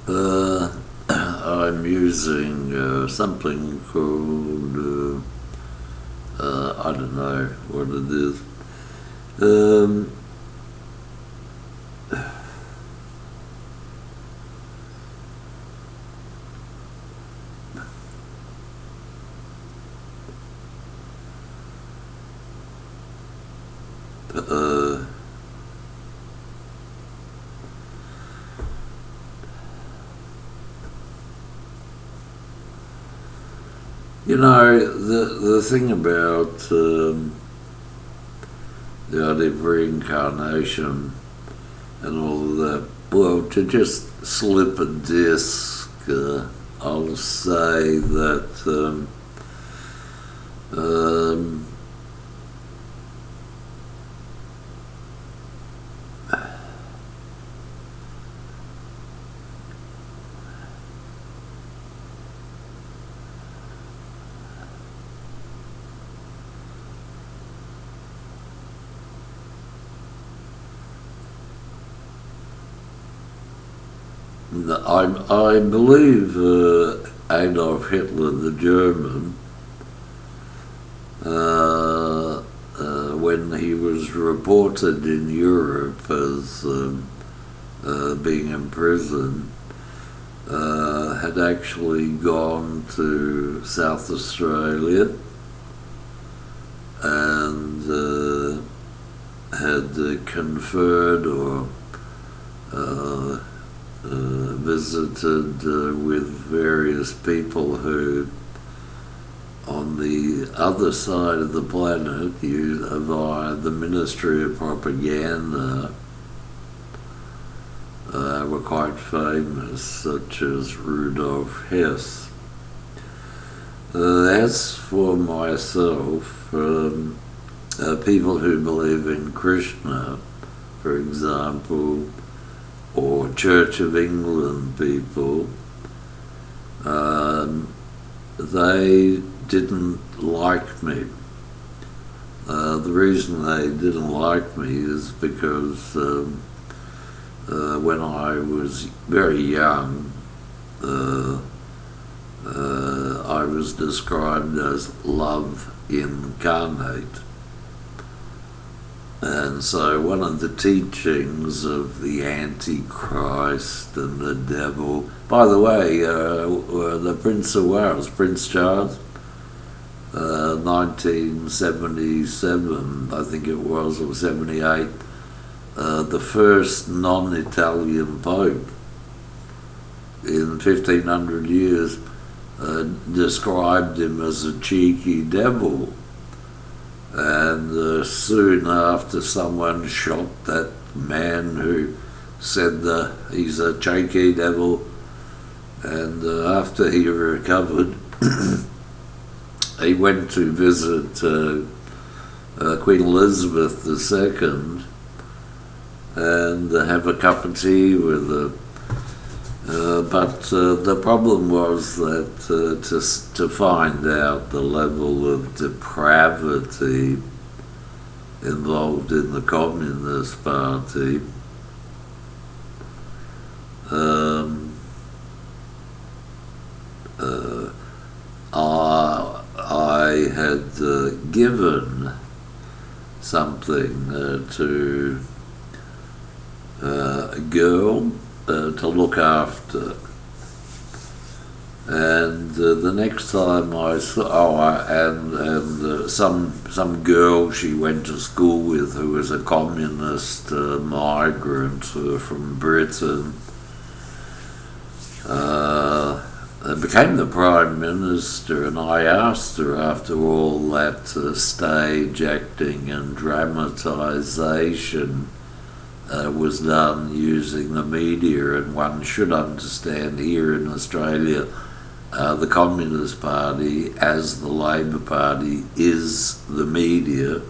I'm using something called, I don't know what it is. Um, uh, you know, the thing about the idea of reincarnation and all of that, well, to just slip a disc, I'll say that um, I believe Adolf Hitler, the German, when he was reported in Europe as being in prison, had actually gone to South Australia and had conferred or visited with various people who, on the other side of the planet, via the Ministry of Propaganda, were quite famous, such as Rudolf Hess. As for myself, people who believe in Krishna, for example, or Church of England people, they didn't like me. The reason they didn't like me is because when I was very young, I was described as love incarnate. And so one of the teachings of the Antichrist and the devil, by the way, the Prince of Wales, Prince Charles, 1977, I think it was, or 78, the first non-Italian Pope in 1500 years, described him as a cheeky devil. And soon after, someone shot that man who said he's a cheeky devil. And after he recovered, he went to visit Queen Elizabeth II and have a cup of tea with her. But the problem was that to find out the level of depravity involved in the Communist Party, I had given something to a girl to look after, and the next time I saw some girl she went to school with who was a communist migrant from Britain, became the Prime Minister, and I asked her, after all that stage acting and dramatisation was done using the media, and one should understand here in Australia the Communist Party, as the Labor Party, is the media.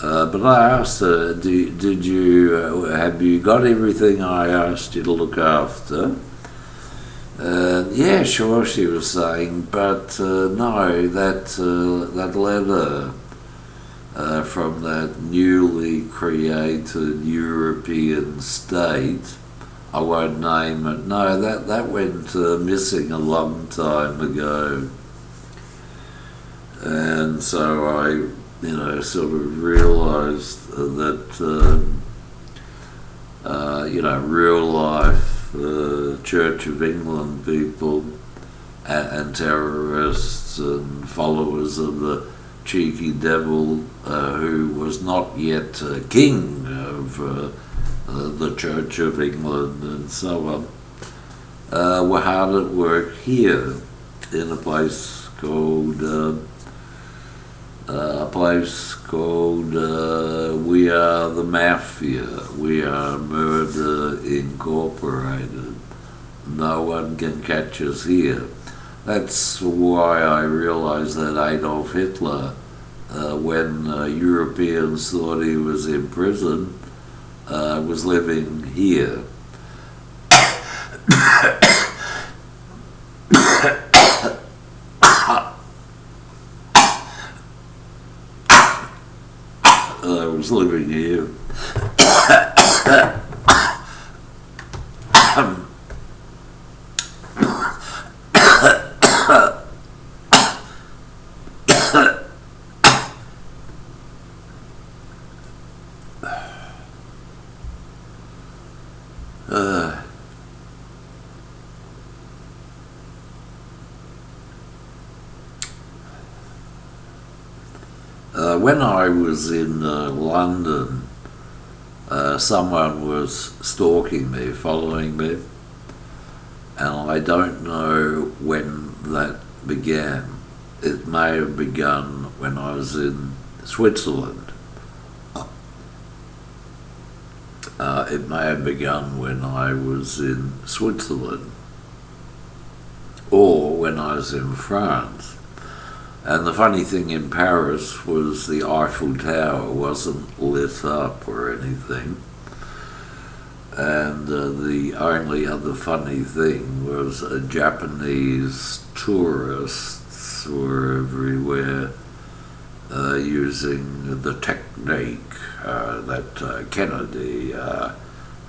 But I asked her, have you got everything I asked you to look after? Yeah, sure, she was saying, but no, that letter from that newly created European state I won't name it. No, that went missing a long time ago. And so I, sort of realised that, real life Church of England people and terrorists and followers of the cheeky devil who was not yet king of the Church of England and so on, were hard at work here in a place called We Are the Mafia, We Are Murder Incorporated. No one can catch us here. That's why I realised that Adolf Hitler, when Europeans thought he was in prison, was living here. I was living here. When I was in London, someone was stalking me, following me, and I don't know when that began. It may have begun when I was in Switzerland. It may have begun when I was in Switzerland, or when I was in France. And the funny thing in Paris was the Eiffel Tower wasn't lit up or anything. And the only other funny thing was Japanese tourists were everywhere using the technique that Kennedy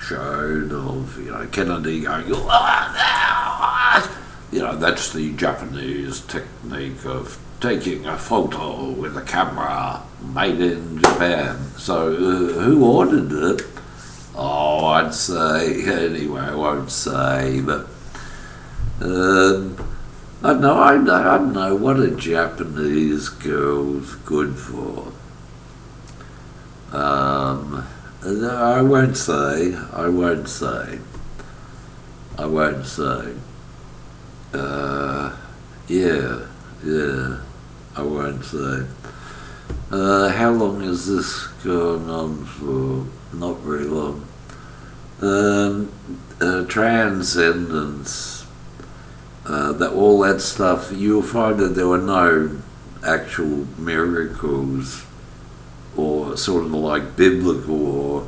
showed of, Kennedy going, that's the Japanese technique of taking a photo with a camera made in Japan. So who ordered it? Oh, I'd say, anyway, I won't say, but I don't know what a Japanese girl's good for. I won't say. Yeah, I won't say. How long has this gone on for? Not very long. Transcendence, all that stuff, you'll find that there were no actual miracles or sort of like biblical or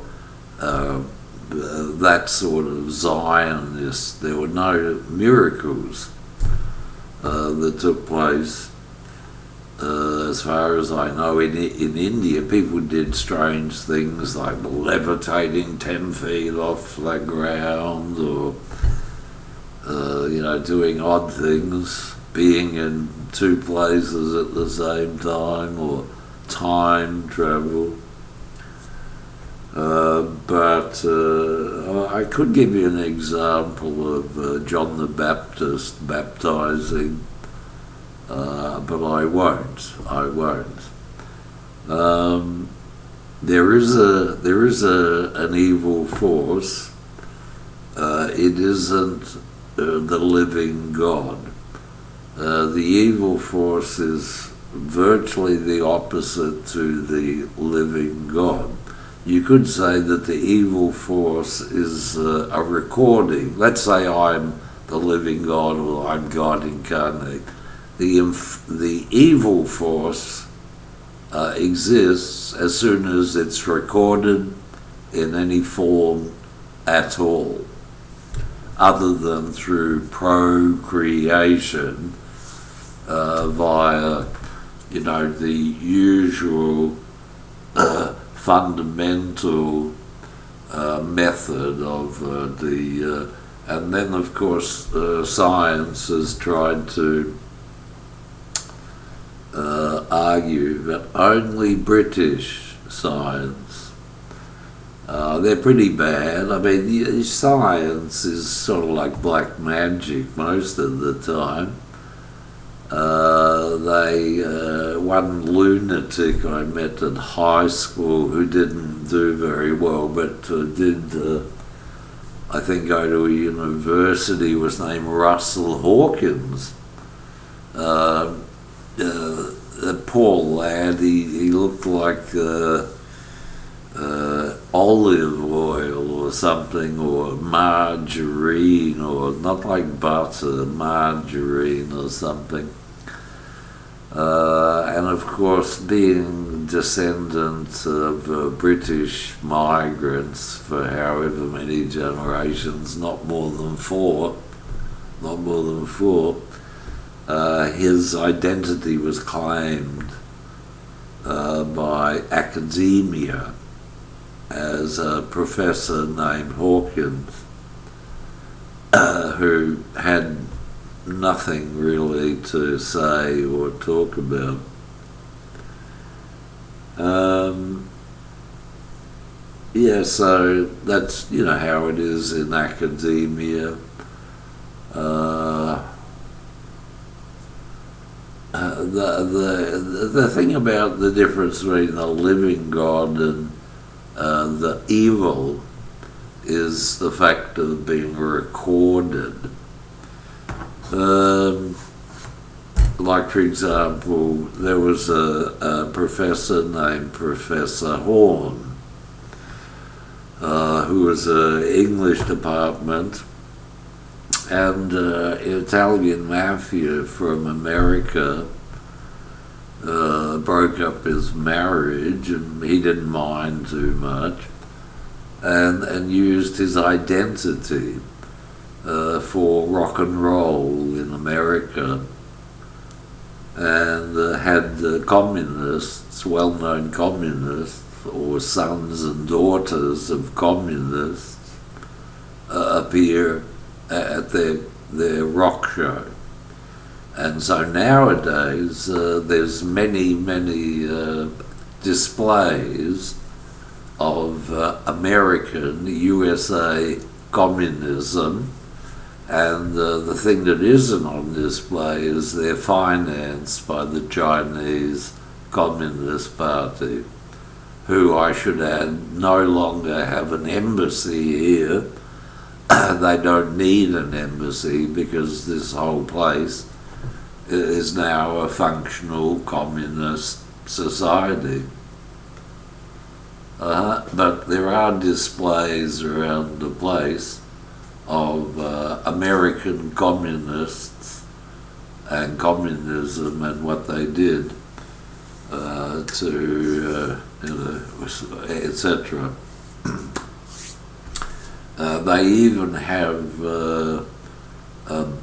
that sort of Zionist. There were no miracles that took place. As far as I know, in India, people did strange things like levitating 10 feet off the ground, or doing odd things, being in two places at the same time, or time travel. But I could give you an example of John the Baptist baptizing. But I won't. There is an evil force. It isn't the living God. The evil force is virtually the opposite to the living God. You could say that the evil force is a recording. Let's say I'm the living God, or I'm God incarnate. The evil force exists as soon as it's recorded in any form at all, other than through procreation via, the usual fundamental method of and then of course science has tried to argue that only British science, they're pretty bad. I mean, science is sort of like black magic most of the time. One lunatic I met at high school who didn't do very well, but did, I think, go to a university, was named Russell Hawkins. The poor lad, he looked like olive oil or something, or margarine, or not like butter, margarine or something. And of course, being descendant of British migrants for however many generations, not more than four, his identity was claimed by academia as a professor named Hawkins, who had nothing really to say or talk about. Yeah, so that's how it is in academia. The thing about the difference between the living God and the evil is the fact of being recorded. Like, for example, there was a professor named Professor Horn, who was an English department, and Italian mafia from America broke up his marriage, and he didn't mind too much, and used his identity for rock and roll in America, and had communists, well-known communists, or sons and daughters of communists, appear at their rock show. And so nowadays there's many displays of American, USA communism, and the thing that isn't on display is they're financed by the Chinese Communist Party, who, I should add, no longer have an embassy here. They don't need an embassy because this whole place is now a functional communist society. But there are displays around the place of American communists and communism and what they did etc. They even have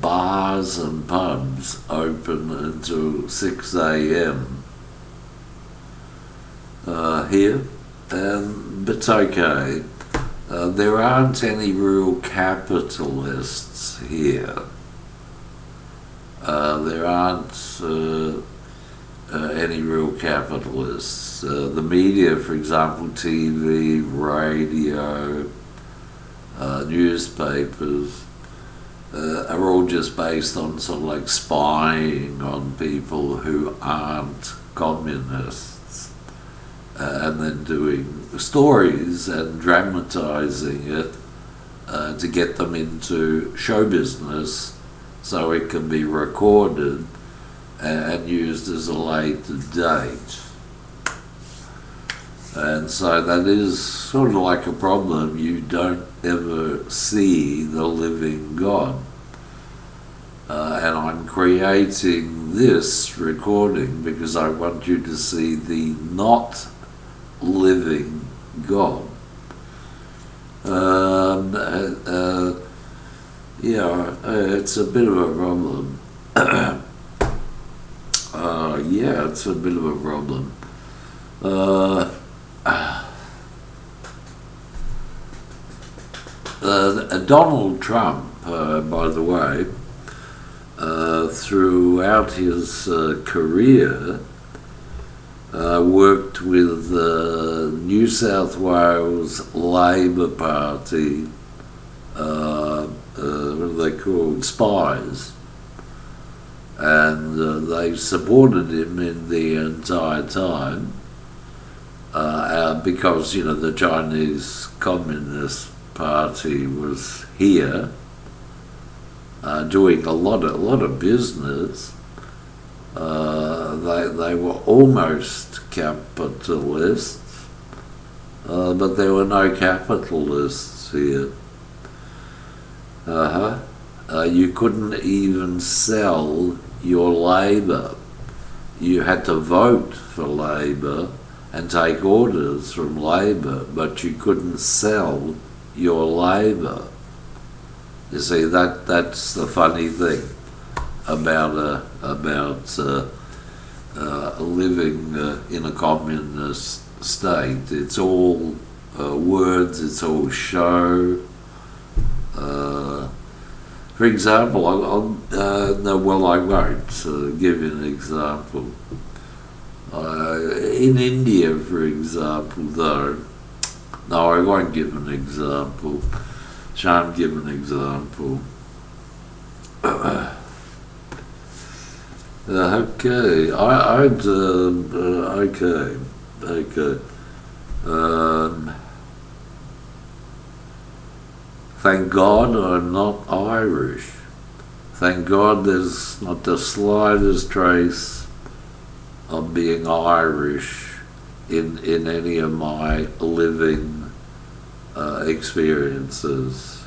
bars and pubs open until 6 a.m. Here, but it's okay. There aren't any real capitalists here. There aren't any real capitalists. The media, for example, TV, radio, newspapers, are all just based on sort of like spying on people who aren't communists, and then doing stories and dramatizing it to get them into show business so it can be recorded and used as a later date. And so that is sort of like a problem. You don't ever see the living God. And I'm creating this recording because I want you to see the not living God. It's a bit of a problem. It's a bit of a problem. Donald Trump, by the way, throughout his career, worked with New South Wales Labor Party, what are they called, spies, and they supported him in the entire time because, you know, the Chinese Communist Party was here doing a lot of business. They were almost capitalists, but there were no capitalists here. You couldn't even sell your labour. You had to vote for Labor and take orders from Labor, but you couldn't sell your labour. You see, that's the funny thing about living in a communist state. It's all words, it's all show. For example, I won't give you an example. In India, for example, though, no, I won't give an example. Shan't give an example. Okay, okay. Thank God I'm not Irish. Thank God there's not the slightest trace of being Irish in any of my living experiences.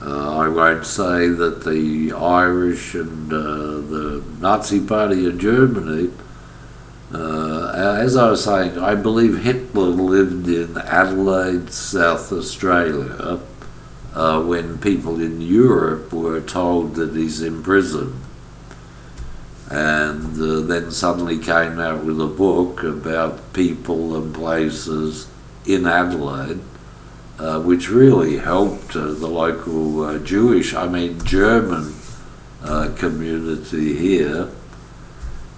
I won't say that the Irish and the Nazi Party of Germany, as I was saying, I believe Hitler lived in Adelaide, South Australia, when people in Europe were told that he's in prison. And then suddenly came out with a book about people and places in Adelaide, which really helped the local German community here.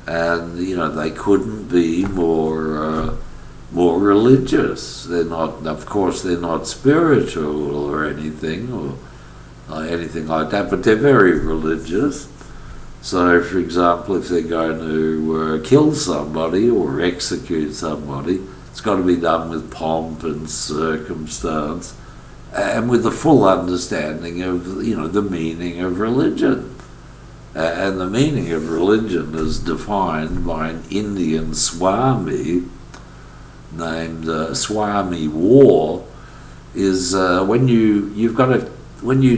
And, you know, they couldn't be more religious. They're not, of course, they're not spiritual or anything like that, but they're very religious. So, for example, if they're going to kill somebody or execute somebody, it's got to be done with pomp and circumstance, and with the full understanding of, you know, the meaning of religion. And the meaning of religion is defined by an Indian Swami named Swami War. Is when you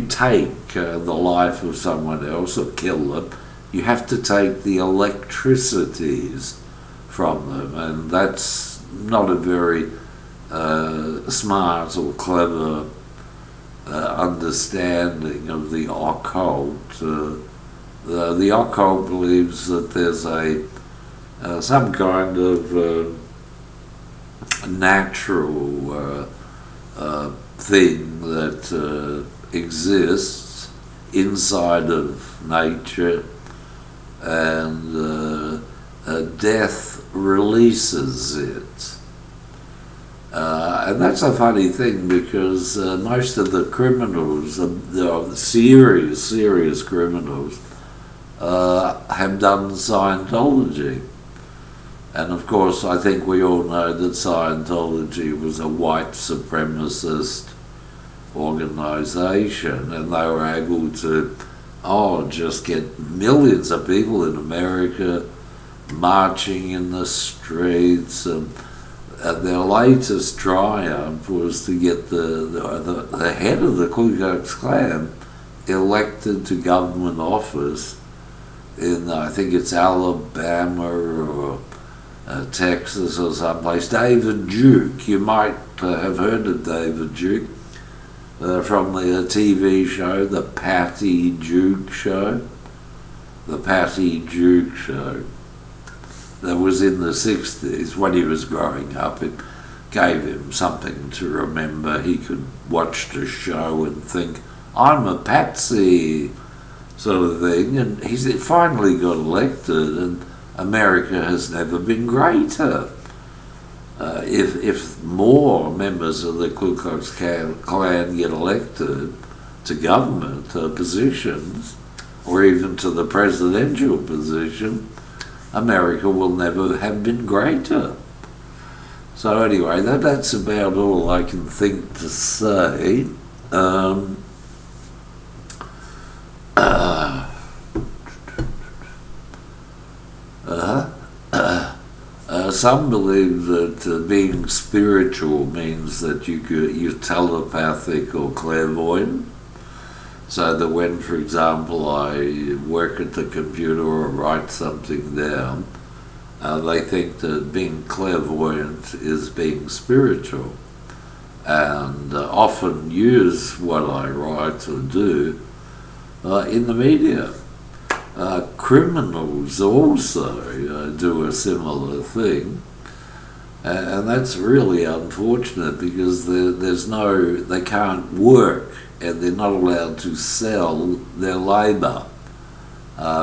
take the life of someone else or kill them, you have to take the electricities from them, and that's not a very smart or clever understanding of the occult. The occult believes that there's some kind of natural thing that exists inside of nature, and death releases it. And that's a funny thing, because most of the criminals, the serious criminals, have done Scientology. And of course, I think we all know that Scientology was a white supremacist organisation, and they were able to just get millions of people in America marching in the streets. And their latest triumph was to get the head of the Ku Klux Klan elected to government office in, I think it's Alabama or Texas or someplace. David Duke, you might have heard of David Duke from the TV show, The Patty Duke Show. The Patty Duke Show. That was in the 60s when he was growing up. gave him something to remember. He could watch the show and think, I'm a patsy, sort of thing. And he finally got elected, and America has never been greater. If more members of the Ku Klux Klan get elected to government positions, or even to the presidential position, America will never have been greater. So anyway, that's about all I can think to say. Some believe that being spiritual means that you're telepathic or clairvoyant. So that when, for example, I work at the computer or write something down, they think that being clairvoyant is being spiritual, and often use what I write or do in the media. Criminals also do a similar thing, and that's really unfortunate because they can't work and they're not allowed to sell their labour,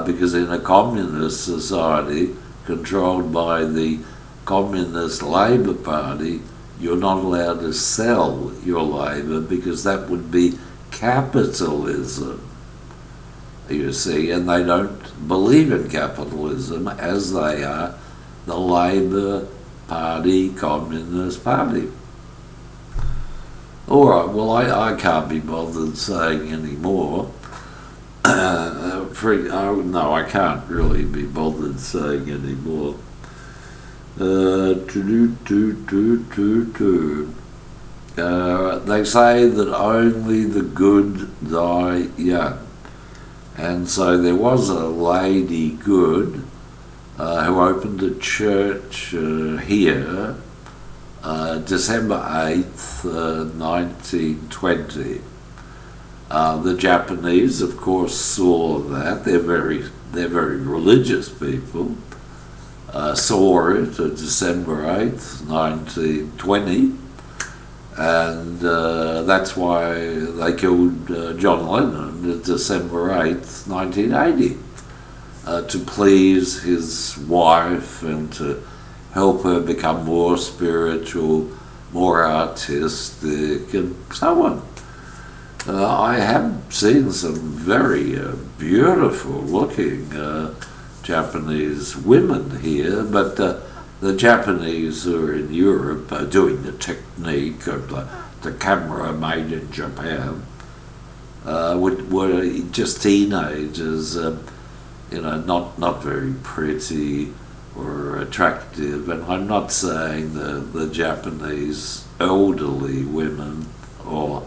because in a communist society controlled by the Communist Labour Party, you're not allowed to sell your labour because that would be capitalism. You see, and they don't believe in capitalism as they are the Labour Party, Communist Party. All right, well, I can't be bothered saying any more. No, I can't really be bothered saying any more. They say that only the good die young. And so there was a lady good who opened a church here, December 8th, 1920. The Japanese, of course, saw that. They're very religious people. Saw it December 8th, 1920. And that's why they killed John Lennon December 8th, 1980, to please his wife and to help her become more spiritual, more artistic, and so on. I have seen some very beautiful looking Japanese women here, but the Japanese who are in Europe are doing the technique of the camera made in Japan, were just teenagers, not very pretty or attractive. And I'm not saying the Japanese elderly women or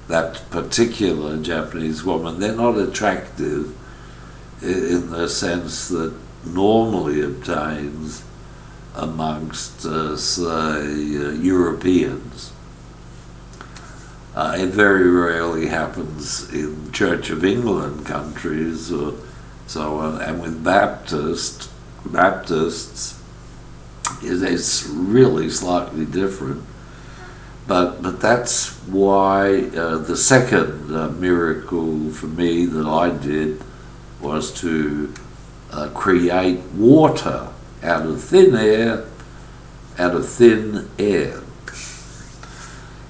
that particular Japanese woman, they're not attractive in the sense that normally obtains amongst, say, Europeans. It very rarely happens in Church of England countries or so on, and with Baptists, it's really slightly different. But that's why the second miracle for me that I did was to create water out of thin air,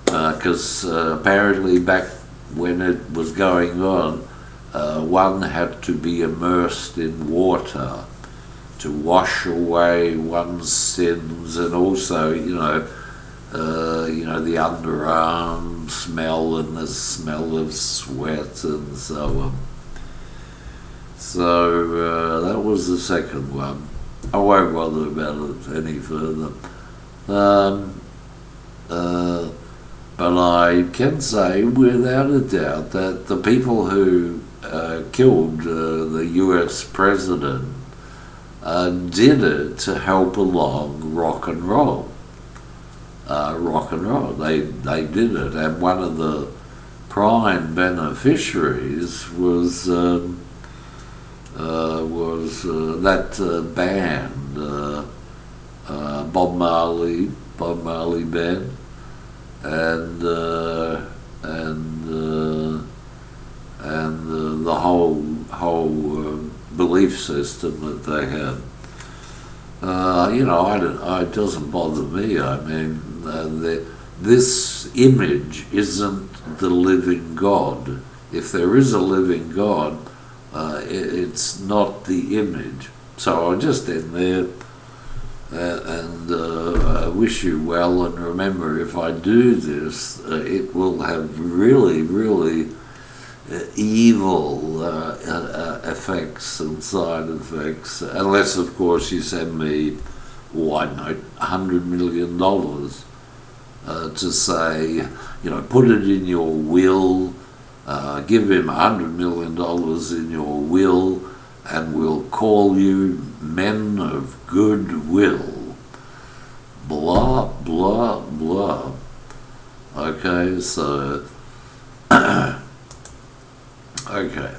because apparently back when it was going on, one had to be immersed in water to wash away one's sins, and also, the underarm smell and the smell of sweat and so on. So that was the second one. I won't bother about it any further. But I can say without a doubt that the people who killed the US president did it to help along rock and roll. They did it, and one of the prime beneficiaries was that band, Bob Marley, Bob Marley band, and the whole belief system that they had. It doesn't bother me. I mean, this image isn't the living God. If there is a living God, it's not the image. So I'll just end there, and I wish you well. And remember, if I do this, it will have really, really evil effects and side effects, unless of course you send me, $100 million to say, put it in your will, give him $100 million in your will, and we'll call you men of goodwill. Blah, blah, blah. Okay, so okay.